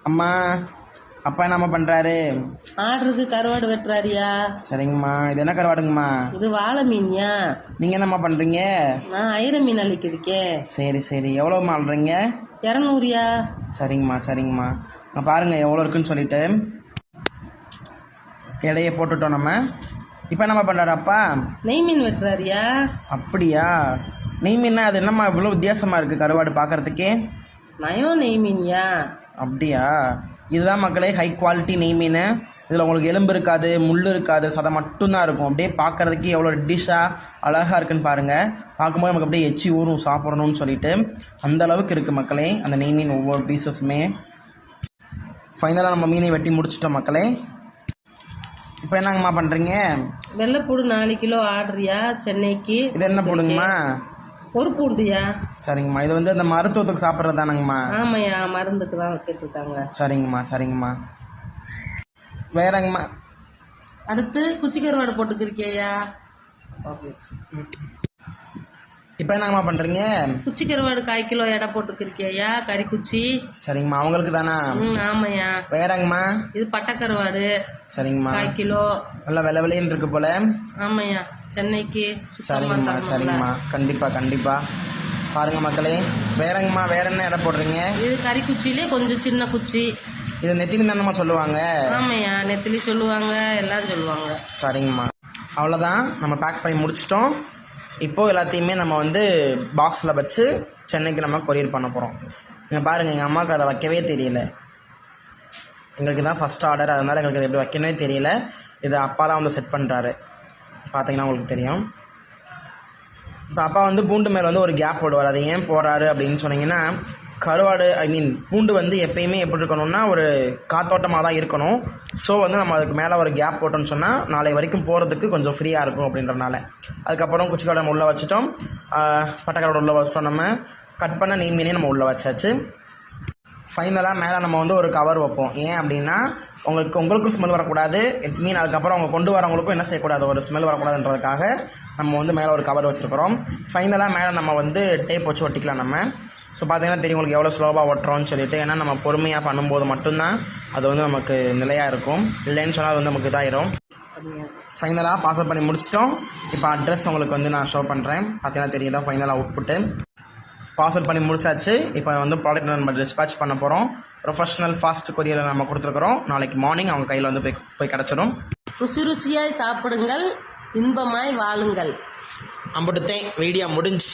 அம்மா, அப்பா என்னம்மா பண்ணுறாரு? ஆர்டருக்கு கருவாடு வெட்டுறாரியா? சரிங்கம்மா. இது என்ன கருவாடுங்கம்மா? இது வாழை மீன்யா. நீங்கள் என்னம்மா பண்ணுறீங்க? நான் ஐர மீன் அள்ளிக்கிருக்கேன். சரி சரி. எவ்வளோம்மா அள்ளுறீங்க? 200யா. சரிங்கம்மா சரிங்கம்மா. நான் பாருங்கள் எவ்வளோ இருக்குன்னு சொல்லிட்டு எடையை போட்டுட்டோம் நம்ம. இப்போ என்னம்மா பண்ணுறாரு அப்பா? நெய் மீன் வெட்டுறாரியா? அப்படியா? நெய் மீன்னா அது என்னம்மா இவ்வளோ வித்தியாசமாக இருக்குது கருவாடு பார்க்குறதுக்கே? நயம் நெய் மீன்யா. அப்படியா? இதுதான் மக்களே ஹை குவாலிட்டி நெய் மீன். இதில் உங்களுக்கு எலும்பு இருக்காது, முள் இருக்காது, சதை மட்டும்தான் இருக்கும். அப்படியே பார்க்குறதுக்கு எவ்வளோ டிஷ்ஷாக அழகாக இருக்குன்னு பாருங்கள். பார்க்கும்போது நமக்கு அப்படியே எச்சி ஊறும் சாப்பிடணும்னு சொல்லிட்டு அந்த அளவுக்கு இருக்குது மக்களே அந்த நெய் மீன் ஒவ்வொரு பீசஸுமே. ஃபைனலாக நம்ம மீனை வெட்டி முடிச்சிட்டோம் மக்களே. இப்போ என்னங்கம்மா பண்ணுறீங்க? வெள்ளைப்பூடு 4 கிலோ ஆர்டரியா சென்னைக்கு. இது என்ன பூடுங்கம்மா? ஒரு பூண்டுயா. சரிங்கம்மா. இது வந்து அந்த மருத்துவத்துக்கு சாப்பிட்றது தானங்கம்மா? ஆமாய்யா, மருந்துக்கு தான் கேட்டிருக்காங்க. சரிங்கம்மா சரிங்கம்மா. வேறங்கம்மா? அடுத்து குச்சி கருவாடு போட்டுக்கிருக்கியா? இப்போ என்னங்கம்மா பண்ணுறீங்க? குச்சி கருவாடு 1/4 கிலோ எடை போட்டுக்கிருக்கியா? கறி குச்சி. சரிங்கம்மா. அவங்களுக்கு தானா? ஆமாய்யா. வேறங்கம்மா? இது பட்டை கருவாடு. சரிங்கம்மா. 1/4 கிலோ. நல்லா விலை விலைன்னு இருக்கு போல. ஆமாய்யா, சென்னைக்கு. சரிங்கம்மா சரிங்கம்மா. கண்டிப்பாக கண்டிப்பாக. பாருங்க மக்களே. வேறங்கம்மா? வேற என்ன எடை போடுறீங்க? இது கறி குச்சியிலே கொஞ்சம் சின்ன குச்சி. இது நெத்திலி தானம்மா சொல்லுவாங்க? ஆமாய்யா, நெத்திலி சொல்லுவாங்க, எல்லாம் சொல்லுவாங்க. சரிங்கம்மா. அவ்வளோதான், நம்ம பேக் பண்ணி முடிச்சிட்டோம். இப்போது எல்லாத்தையுமே நம்ம வந்து பாக்ஸில் வச்சு சென்னைக்கு நம்ம கொரியர் பண்ண போகிறோம். நீங்கள் பாருங்கள், எங்கள் அம்மாவுக்கு அதை வைக்கவே தெரியல. எங்களுக்கு தான் ஃபஸ்ட் ஆர்டர், அதனால் எங்களுக்கு அதை எப்படி வைக்கவே தெரியல. இது அப்பா தான் வந்து செட் பண்ணுறாரு. பார்த்தீங்கன்னா உங்களுக்கு தெரியும். இப்போ அப்பா வந்து பூண்டு மேலே வந்து ஒரு கேப் போடுவார். அதை ஏன் போடுறாரு அப்படின்னு சொன்னீங்கன்னா, கருவாடு பூண்டு வந்து எப்பயுமே எப்படி இருக்கணும்னா ஒரு காத்தோட்டமாக தான் இருக்கணும். ஸோ வந்து நம்ம அதுக்கு மேலே ஒரு கேப் போட்டோன்னு சொன்னால் நாளை வரைக்கும் போகிறதுக்கு கொஞ்சம் ஃப்ரீயாக இருக்கும் அப்படின்றனால. அதுக்கப்புறம் குச்சிக்கடை நம்ம உள்ளே வச்சுட்டோம், பட்டைக்கடை உள்ளே வச்சிட்டோம். நம்ம கட் பண்ண நெய் மீனே நம்ம உள்ளே வச்சாச்சு. ஃபைனலாக மேலே நம்ம வந்து ஒரு கவர் வைப்போம். ஏன் அப்படின்னா உங்களுக்கும் ஸ்மெல் வரக்கூடாது, இட்ஸ் மீன் அதுக்கப்புறம் அவங்க கொண்டு வரவங்களுக்கும் என்ன செய்யக்கூடாது, ஒரு ஸ்மெல் வரக்கூடாதுன்றதுக்காக நம்ம வந்து மேலே ஒரு கவர் வச்சுருக்கிறோம். ஃபைனலாக மேலே நம்ம வந்து டேப் வச்சு ஒட்டிக்கலாம் நம்ம. ஸோ பார்த்தீங்கன்னா தெரியும் உங்களுக்கு எவ்வளோ ஸ்லோவாக ஓட்டுறோன்னு சொல்லிட்டு. ஏன்னா நம்ம பொறுமையாக பண்ணும்போது மட்டும்தான் அது வந்து நமக்கு நிலையாக இருக்கும். இல்லைன்னு சொன்னால் அது வந்து நமக்கு இதாயிரும். ஃபைனலாக பார்சல் பண்ணி முடிச்சிட்டோம். இப்போ அட்ரஸ் உங்களுக்கு வந்து நான் ஷோ பண்ணுறேன். பார்த்தீங்கன்னா தெரியும் தான் ஃபைனலாக அவுட்புட்டு. பார்சல் பண்ணி முடிச்சாச்சு. இப்போ வந்து ப்ராடக்ட் நம்ம டிஸ்பேச் பண்ண போகிறோம். ப்ரொஃபஷனல் ஃபாஸ்ட் கொரியரில் நம்ம கொடுத்துருக்குறோம். நாளைக்கு மார்னிங் அவங்க கையில் வந்து போய் கிடச்சிடும். ருசி ருசியாய் சாப்பிடுங்கள், இன்பமாய் வாழுங்கள். அம்புட்டுத்தேன் வீடியோ முடிஞ்சு.